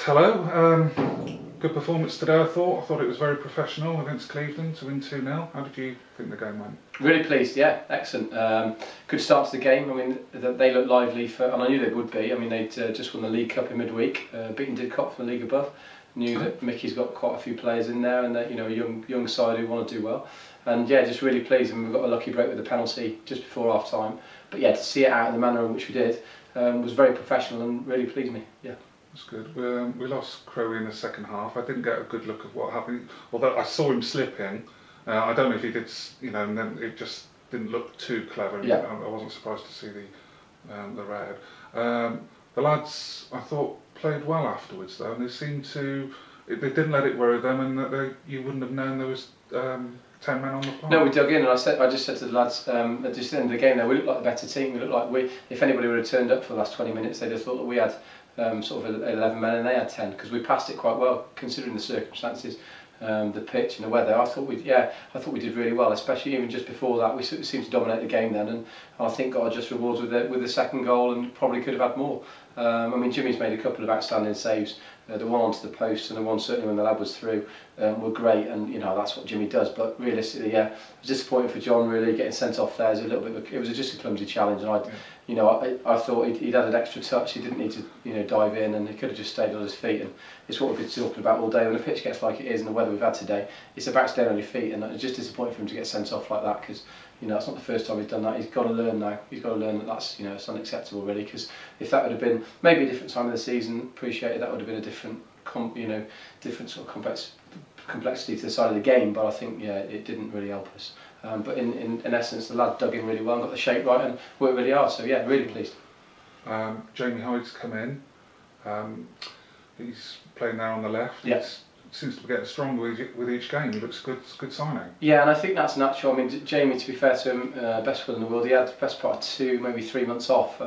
hello. Good performance today, I thought. I thought it was very professional against Clevedon to win 2-0. How did you think the game went? Really pleased, yeah, excellent. Good start to the game. I mean, they looked lively, and I knew they would be. I mean, they'd just won the League Cup in midweek, beaten Didcot from the league above. Knew that Mickey's got quite a few players in there, and that a young side who want to do well. And yeah, just really pleased. And we got a lucky break with the penalty just before half time. But yeah, to see it out in the manner in which we did was very professional and really pleased me. Yeah. That's good. We lost Crowe in the second half. I didn't get a good look at what happened, although I saw him slipping. I don't know if he did, and then it just didn't look too clever. Yeah. I wasn't surprised to see the red. The lads, I thought, played well afterwards though, and they seemed to. They didn't let it worry them, and that you wouldn't have known there was 10 men on the park. No, we dug in, and I just said to the lads at just the end of the game, we looked like the better team. We looked like if anybody would have turned up for the last 20 minutes, they'd have thought that we had sort of 11 men and they had 10, because we passed it quite well considering the circumstances, the pitch and the weather. I thought we did really well, especially even just before that. We seemed to dominate the game then, and I think got our just rewards with the second goal, and probably could have had more. I mean, Jimmy's made a couple of outstanding saves. The one onto the post and the one certainly when the lad was through were great, and that's what Jimmy does. But realistically, yeah, it was disappointing for John really getting sent off there. It was just a clumsy challenge, and I thought he'd had an extra touch. He didn't need to dive in, and he could have just stayed on his feet. And it's what we've been talking about all day. When the pitch gets like it is and the weather we've had today, it's about staying on your feet, and it's just disappointing for him to get sent off like that, because it's not the first time he's done that. He's got to learn now. He's got to learn that that's it's unacceptable really, because if that would have been maybe a different time of the season, appreciate it, that would have been a different different sort of complexity to the side of the game. But I think it didn't really help us. But in essence, the lad dug in really well and got the shape right and worked really hard. So yeah, really pleased. Jamie Hyde's come in. He's playing now on the left. Yeah. Seems to be getting stronger with each game. He looks good. It's a good signing. Yeah, and I think that's natural. I mean, Jamie, to be fair to him, best player in the world. He had the best part of 2, maybe 3 months off.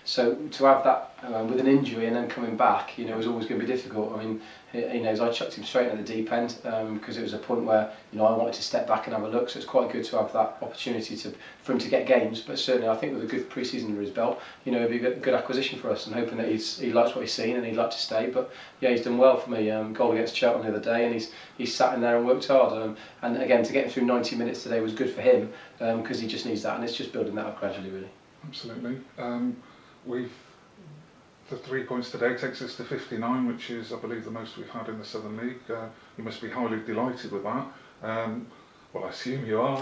So to have that with an injury and then coming back, was always going to be difficult. I mean, I chucked him straight at the deep end because it was a point where I wanted to step back and have a look. So it's quite good to have that opportunity for him to get games. But certainly, I think with a good pre-season under his belt, it'd be a good acquisition for us, and hoping that he likes what he's seen and he'd like to stay. But yeah, he's done well for me. Goal against Cheltenham the other day, and he's sat in there and worked hard. And again, to get him through 90 minutes today was good for him because he just needs that, and it's just building that up gradually, really. Absolutely. The 3 points today takes us to 59, which is, I believe, the most we've had in the Southern League. You must be highly delighted with that. Well, I assume you are.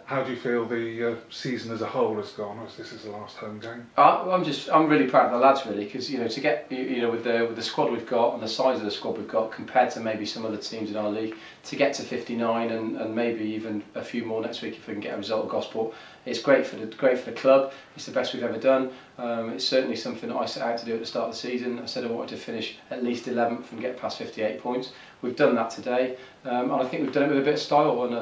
How do you feel the season as a whole has gone, as this is the last home game? I'm really proud of the lads, really, because to get with the squad we've got and the size of the squad we've got compared to maybe some other teams in our league, to get to 59 and maybe even a few more next week if we can get a result at Gosport. It's great for the club. It's the best we've ever done. It's certainly something that I set out to do at the start of the season. I said I wanted to finish at least 11th and get past 58 points. We've done that today, and I think we've done it with a bit of style. And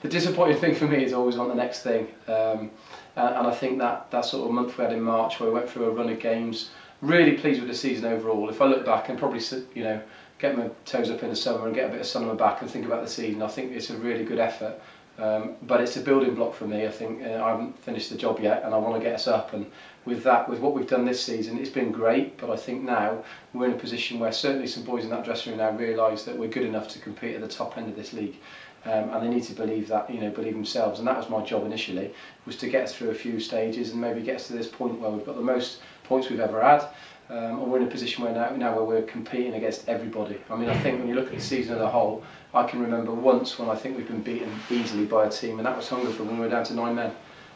the disappointing thing for me is always on the next thing. And I think that sort of month we had in March where we went through a run of games, really pleased with the season overall. If I look back and probably get my toes up in the summer and get a bit of sun on my back and think about the season, I think it's a really good effort. But it's a building block for me. I think I haven't finished the job yet, and I want to get us up. And with what we've done this season, it's been great. But I think now we're in a position where certainly some boys in that dressing room now realise that we're good enough to compete at the top end of this league, and they need to believe that, believe themselves. And that was my job initially, was to get us through a few stages and maybe get us to this point where we've got the most points we've ever had. And we're in a position where now where we're competing against everybody. I mean, I think when you look at the season as a whole, I can remember once when I think we've been beaten easily by a team, and that was Hungerford when we were down to 9 men.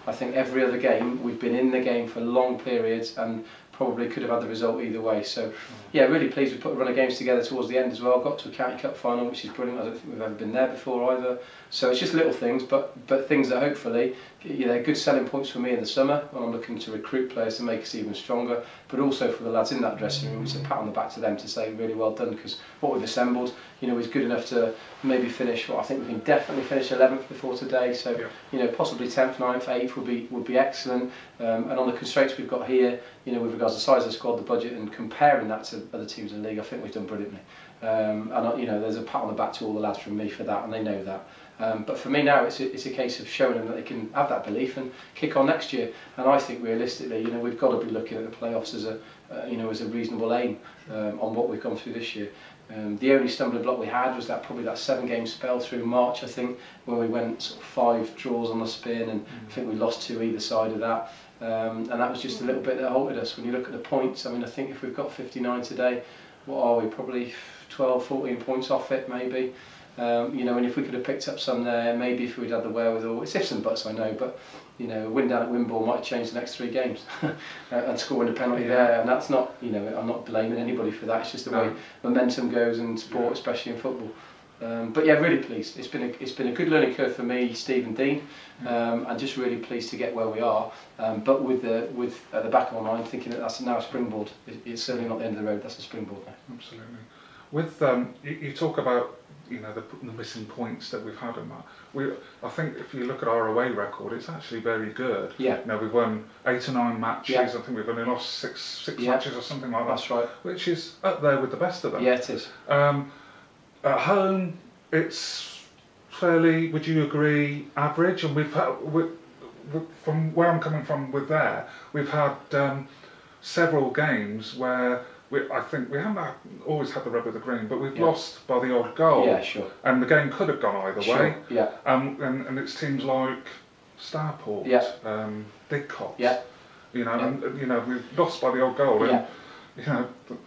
I think every other game we've been in the game for long periods and probably could have had the result either way. So yeah, really pleased. We put a run of games together towards the end as well. Got to a county cup final, which is brilliant. I don't think we've ever been there before either. So it's just little things, but things that hopefully good selling points for me in the summer when I'm looking to recruit players to make us even stronger, but also for the lads in that dressing room. It's a pat on the back to them to say really well done, because what we've assembled is good enough to maybe finish. Well, I think we can definitely finish 11th before today. So possibly 10th, 9th, 8th would be excellent. And on the constraints we've got here, with regards to the size of the squad, the budget, and comparing that to other teams in the league, I think we've done brilliantly. And there's a pat on the back to all the lads from me for that, and they know that. But for me now, it's a case of showing them that they can have that belief and kick on next year. And I think realistically, you know, we've got to be looking at the playoffs as a as a reasonable aim on what we've gone through this year. The only stumbling block we had was probably that 7-game spell through March, I think, where we went sort of 5 draws on the spin, and I think we lost 2 either side of that. And that was just a little bit that halted us. When you look at the points, I mean, I think if we've got 59 today, what are we? Probably 12, 14 points off it, maybe. You know, and if we could have picked up some there, maybe if we'd had the wherewithal, it's ifs and buts, I know, but you know, a win down at Wimborne might change the next 3 games and scoring a penalty there, and that's not, you know, I'm not blaming anybody for that. It's just the way momentum goes in sport, especially in football. But yeah, really pleased. It's been a good learning curve for me, Steve and Dean, and just really pleased to get where we are. But with at the back of my mind, thinking that that's now a springboard. It's certainly not the end of the road. That's a springboard now. Absolutely. With you talk about, you know, the missing points that we've had in that. I think if you look at our away record, it's actually very good. Yeah. You know, we've won 8 or 9 matches. Yeah. I think we've only lost six matches or something like that. That's right. Which is up there with the best of them. Yeah, it is. At home, it's fairly, would you agree, average? And we've had, from where I'm coming from with there, we've had several games where I think we haven't always had the rub of the green, but we've lost by the odd goal. Yeah, sure. And the game could have gone either way. Yeah. And it's teams like Starport, Didcot. Yeah. You know, and you know, we've lost by the odd goal. And, you know,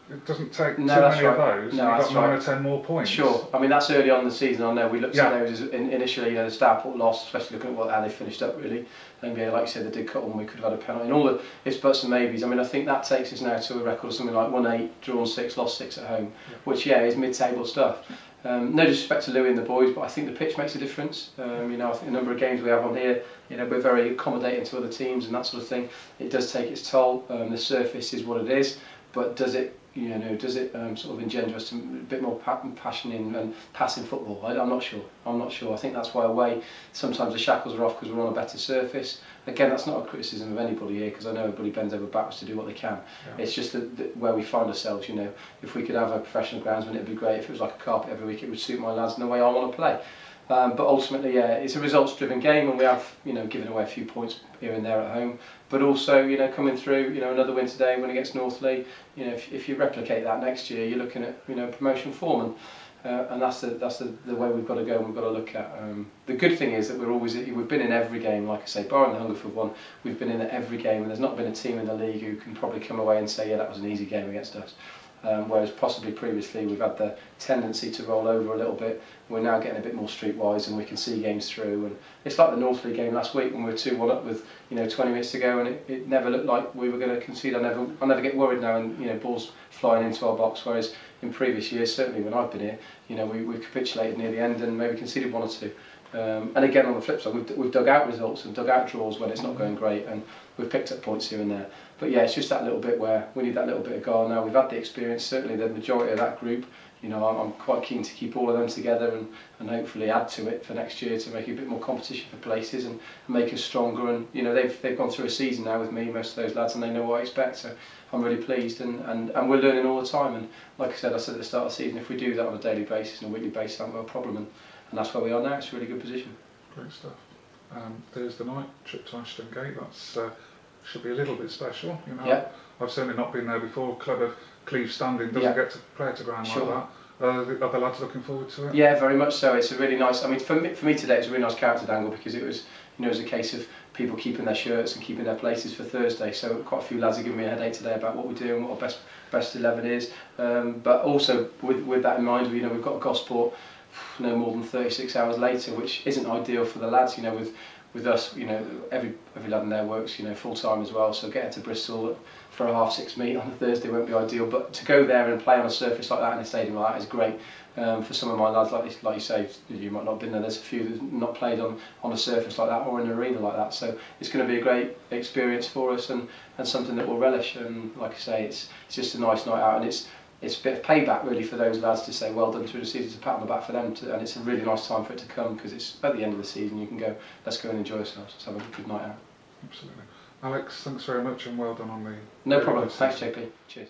it doesn't take too many of those. No, you've got 9 or 10 more points. Sure. I mean, that's early on in the season. I know we looked at those initially. You know, the Starport loss, especially looking at how they finished up. Really, and like you said, they did cut one. We could have had a penalty. And all the ifs, buts, and maybes. I mean, I think that takes us now to a record of something like 1-8, drawn 6, lost 6 at home, which is mid-table stuff. No disrespect to Louis and the boys, but I think the pitch makes a difference. You know, I think the number of games we have on here, you know, we're very accommodating to other teams and that sort of thing. It does take its toll. The surface is what it is, but does it, you know, sort of engender us to a bit more passion in and passing football? I'm not sure. I think that's why away sometimes the shackles are off because we're on a better surface. Again, that's not a criticism of anybody here, because I know everybody bends over backwards to do what they can. It's just that where we find ourselves, you know, if we could have a professional groundsman, it'd be great. If it was like a carpet every week, it would suit my lads and the way I want to play. But ultimately, it's a results-driven game, and we have, you know, given away a few points here and there at home. But also, you know, coming through, you know, another win today when against Northley. You know, if you replicate that next year, you're looking at, you know, promotion form, and that's the way we've got to go and we've got to look at. The good thing is that we've been in every game, like I say, barring the Hungerford one, we've been in every game, and there's not been a team in the league who can probably come away and say, yeah, that was an easy game against us. Whereas possibly previously we've had the tendency to roll over a little bit. We're now getting a bit more streetwise, and we can see games through. And it's like the Northley game last week when we were 2-1 up with, you know, 20 minutes to go, and it never looked like we were going to concede. I never get worried now, and you know, balls flying into our box. Whereas in previous years, certainly when I've been here, you know, we capitulated near the end and maybe conceded 1 or 2. And again, on the flip side, we've dug out results and dug out draws when it's not going great, and we've picked up points here and there. But yeah, it's just that little bit where we need that little bit of guile now. We've had the experience, certainly the majority of that group. You know, I'm quite keen to keep all of them together and hopefully add to it for next year to make a bit more competition for places and make us stronger. And you know, they've gone through a season now with me, most of those lads, and they know what I expect. So I'm really pleased, and we're learning all the time. And like I said at the start of the season, if we do that on a daily basis and a weekly basis, that won't be a problem. And that's where we are now. It's a really good position. Great stuff. Thursday night, trip to Ashton Gate. That's should be a little bit special. You know, I've certainly not been there before. Cleeve standing doesn't get to play at a ground like that. Are the lads looking forward to it? Yeah, very much so. It's a really nice. I mean, for me today, it's a really nice character angle because it was, you know, it was a case of people keeping their shirts and keeping their places for Thursday. So quite a few lads are giving me a headache today about what we do and what our best 11 is. But also with that in mind, you know, we've got Gosport no more than 36 hours later, which isn't ideal for the lads. You know, with us, you know, every lad in there works, you know, full time as well. So getting to Bristol for a 6:30 meet on a Thursday won't be ideal. But to go there and play on a surface like that in a stadium like that is great. For some of my lads, like you say, you might not have been there. There's a few that not played on a surface like that or in an arena like that. So it's going to be a great experience for us and something that we'll relish. And like I say, it's just a nice night out, and it's a bit of payback really for those lads to say well done through the season, to pat on the back for them, and it's a really nice time for it to come because it's at the end of the season. You can go, let's go and enjoy ourselves, let's have a good night out. Absolutely. Alex, thanks very much and well done on the... No problem, thanks JP, cheers.